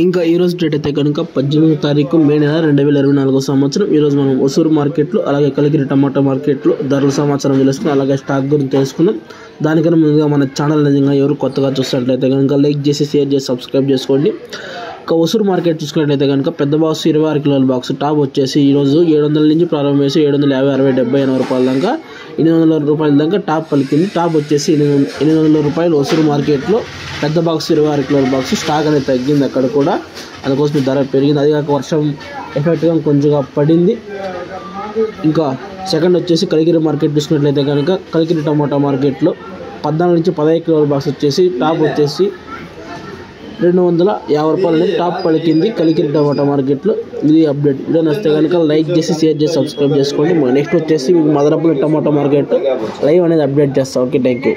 ఇంకా ఈరోజు డేట్ అయితే కనుక 18వ తారీఖు మే నెల 2024 సంవత్సరం. ఈరోజు మనం ఒసూరు మార్కెట్లో అలాగే కలికిరి టమాటా మార్కెట్లో ధరల సమాచారం తెలుసుకుని అలాగే స్టాక్ గురించి తెలుసుకుందాం. దానికన్నా ముందుగా మన ఛానల్ నిజంగా ఎవరు కొత్తగా చూసినట్లయితే కనుక లైక్ చేసి షేర్ చేసి సబ్స్క్రైబ్ చేసుకోండి. ఇక ఒసూరు మార్కెట్ చూసుకున్నట్లయితే కనుక పెద్ద బాక్స్ 26 కిలోల బాక్స్ టాప్ వచ్చేసి ఈరోజు 700 నుంచి ప్రారంభం చేసి 750, 60, 70, 80 రూపాయల దాకా 800 రూపాయల దాకా టాప్ పలికింది. టాప్ వచ్చేసి 800 రూపాయలు ఒసూరు మార్కెట్లో పెద్ద బాక్స్ 26 కిలోల బాక్స్ స్టాక్ అనేది తగ్గింది. అక్కడ కూడా అందుకోసం ధర పెరిగింది. అది కాక వర్షం ఎఫెక్ట్గా కొంచెంగా పడింది. ఇంకా సెకండ్ వచ్చేసి కలికిరి మార్కెట్ చూసుకున్నట్లయితే కనుక కలికిరి టమాటా మార్కెట్లో 14 నుంచి 15 కిలోల బాక్స్ వచ్చేసి టాప్ వచ్చేసి 250 రూపాయలని టాప్ పలికింది కలికిరి టమాటా మార్కెట్లో. ఇది అప్డేట్. వీడియో నచ్చితే కనుక లైక్ చేసి షేర్ చేసి సబ్స్క్రైబ్ చేసుకోండి. నెక్స్ట్ వచ్చేసి మీకు మదనపల్లి టమాటా మార్కెట్ లైవ్ అనేది అప్డేట్ చేస్తాం. Okay, thank you.